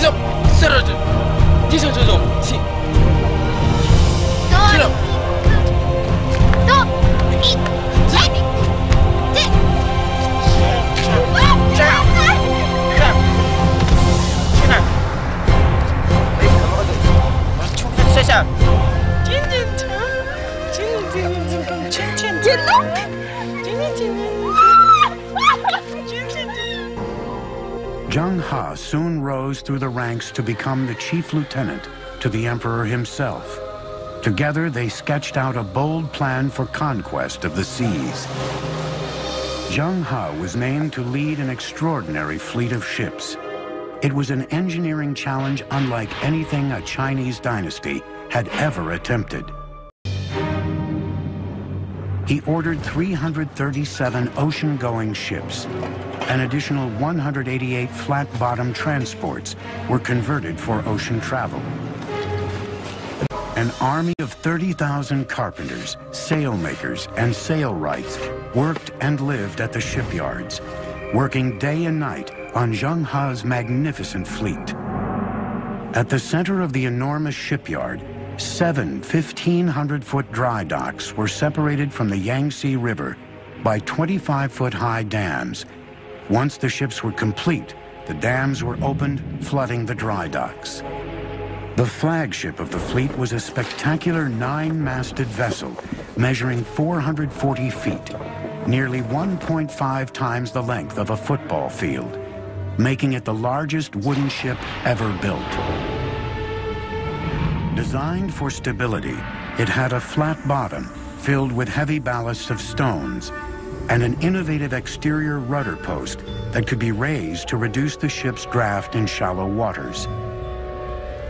점 쓰러져 뒤져 조종 시 실험 Zheng He soon rose through the ranks to become the chief lieutenant to the emperor himself. Together, they sketched out a bold plan for conquest of the seas. Zheng He was named to lead an extraordinary fleet of ships. It was an engineering challenge unlike anything a Chinese dynasty had ever attempted. He ordered 337 ocean-going ships. An additional 188 flat-bottom transports were converted for ocean travel. An army of 30,000 carpenters, sailmakers, and sailwrights worked and lived at the shipyards, working day and night on Zheng He's magnificent fleet. At the center of the enormous shipyard, 7 1,500-foot dry docks were separated from the Yangtze River by 25-foot-high dams. Once the ships were complete, the dams were opened, flooding the dry docks. The flagship of the fleet was a spectacular 9-masted vessel measuring 440 feet, nearly 1.5 times the length of a football field, making it the largest wooden ship ever built. Designed for stability, it had a flat bottom filled with heavy ballasts of stones and an innovative exterior rudder post that could be raised to reduce the ship's draft in shallow waters.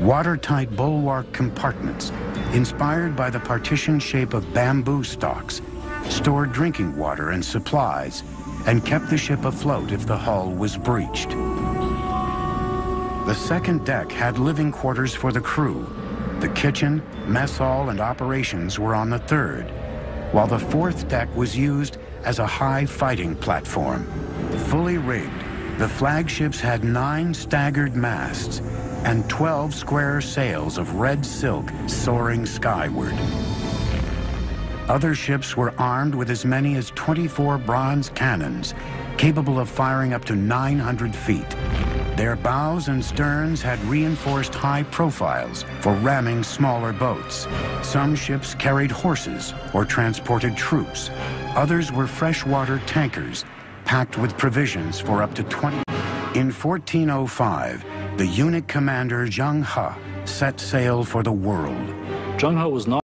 Watertight bulwark compartments, inspired by the partition shape of bamboo stalks, stored drinking water and supplies and kept the ship afloat if the hull was breached. The second deck had living quarters for the crew. The kitchen, mess hall, and operations were on the third, while the fourth deck was used as a high fighting platform. Fully rigged, the flagships had 9 staggered masts and 12 square sails of red silk soaring skyward. Other ships were armed with as many as 24 bronze cannons, capable of firing up to 900 feet. Their bows and sterns had reinforced high profiles for ramming smaller boats. Some ships carried horses or transported troops. Others were freshwater tankers, packed with provisions for up to 20. In 1405, the eunuch commander Zheng He set sail for the world. Zheng He was not.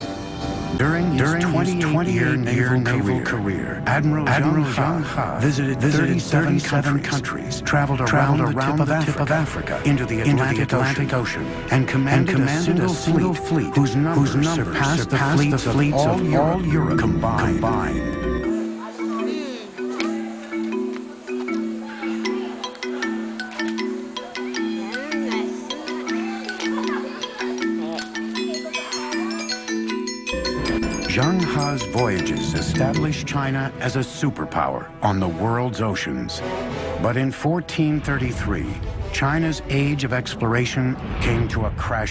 During his 28-year naval career, Admiral Zheng He visited 37 countries, traveled around the tip of Africa into the Atlantic Ocean, and commanded a single fleet whose numbers surpassed the fleets of all Europe combined. Zheng He's voyages established China as a superpower on the world's oceans. But in 1433, China's age of exploration came to a crash.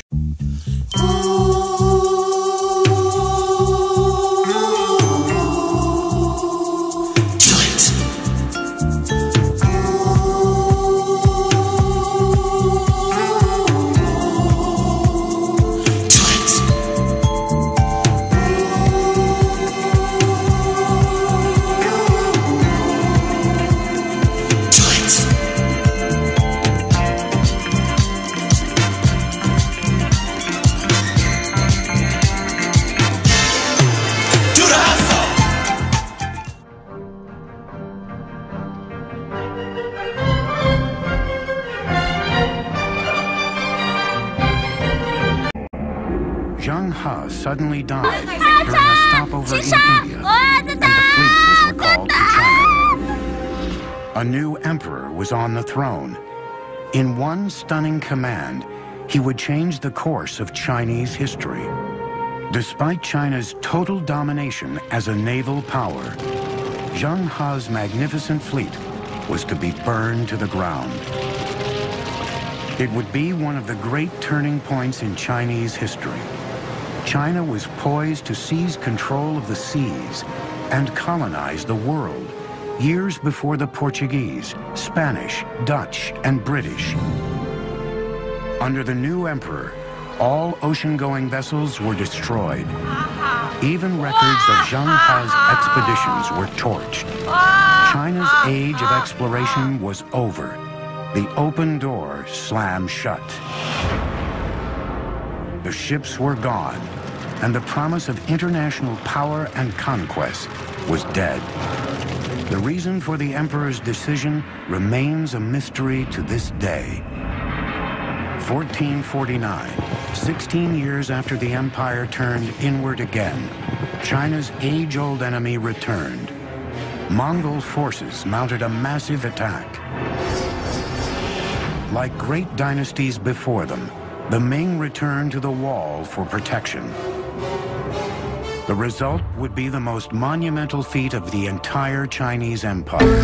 Zheng He suddenly died during a stopover in India, and the fleet was recalled to China. A new emperor was on the throne. In one stunning command, he would change the course of Chinese history. Despite China's total domination as a naval power, Zheng He's magnificent fleet was to be burned to the ground. It would be one of the great turning points in Chinese history. China was poised to seize control of the seas and colonize the world years before the Portuguese, Spanish, Dutch, and British. Under the new emperor, all ocean-going vessels were destroyed. Even records of Zheng He's expeditions were torched. China's age of exploration was over. The open door slammed shut. The ships were gone, and the promise of international power and conquest was dead. The reason for the emperor's decision remains a mystery to this day. 1449, 16 years after the empire turned inward again, China's age-old enemy returned. Mongol forces mounted a massive attack. Like great dynasties before them, the Ming returned to the wall for protection. The result would be the most monumental feat of the entire Chinese empire.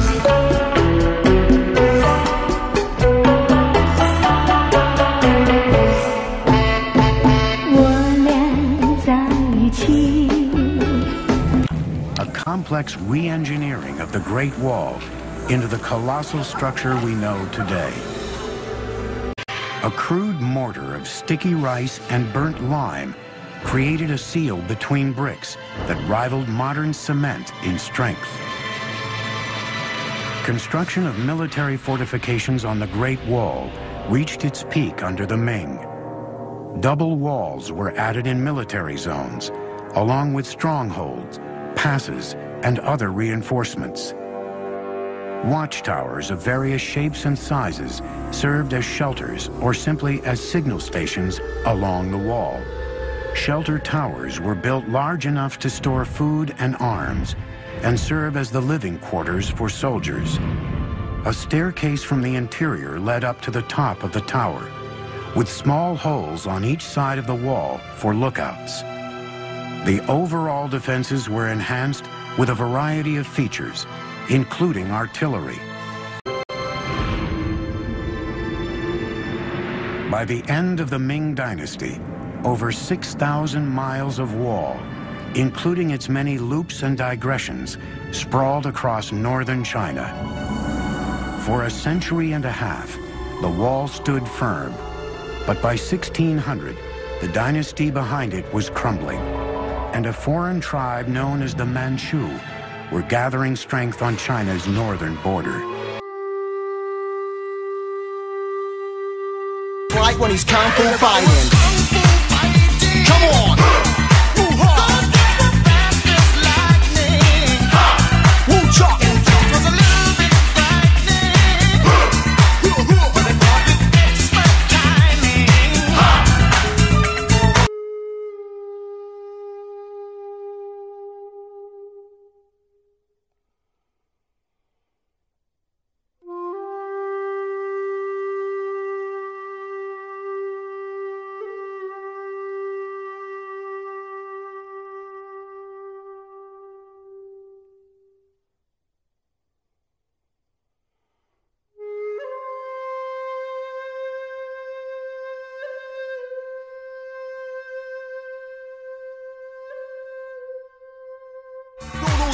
A complex re-engineering of the Great Wall into the colossal structure we know today. A crude mortar of sticky rice and burnt lime created a seal between bricks that rivaled modern cement in strength. Construction of military fortifications on the Great Wall reached its peak under the Ming. Double walls were added in military zones, along with strongholds, passes, and other reinforcements. Watchtowers of various shapes and sizes served as shelters or simply as signal stations along the wall. Shelter towers were built large enough to store food and arms and serve as the living quarters for soldiers. A staircase from the interior led up to the top of the tower, with small holes on each side of the wall for lookouts. The overall defenses were enhanced with a variety of features, including artillery. By the end of the Ming Dynasty, over 6,000 miles of wall, including its many loops and digressions, sprawled across northern China. For a century and a half, the wall stood firm, but by 1600, the dynasty behind it was crumbling, and a foreign tribe known as the Manchu were gathering strength on China's northern border. Like when he's kung fu fighting. Come on!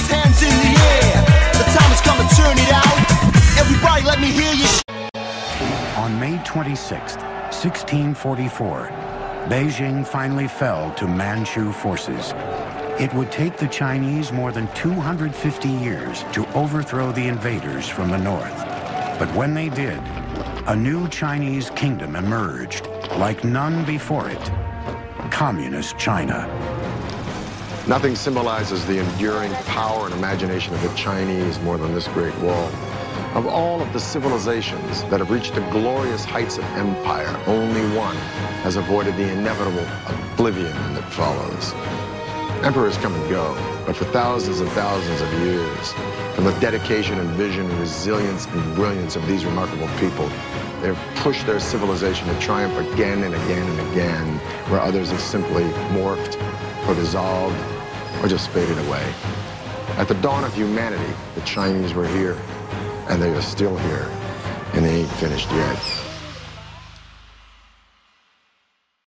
Hands in the air. The time has come to turn it out. Everybody let me hear you. On May 26, 1644, Beijing finally fell to Manchu forces. It would take the Chinese more than 250 years to overthrow the invaders from the north. But when they did, a new Chinese kingdom emerged, like none before it: Communist China. Nothing symbolizes the enduring power and imagination of the Chinese more than this Great Wall. Of all of the civilizations that have reached the glorious heights of empire, only one has avoided the inevitable oblivion that follows. Emperors come and go, but for thousands and thousands of years, from the dedication and vision and resilience and brilliance of these remarkable people, they've pushed their civilization to triumph again and again and again, where others have simply morphed or dissolved or just faded away. At the dawn of humanity, the Chinese were here, and they are still here, and they ain't finished yet.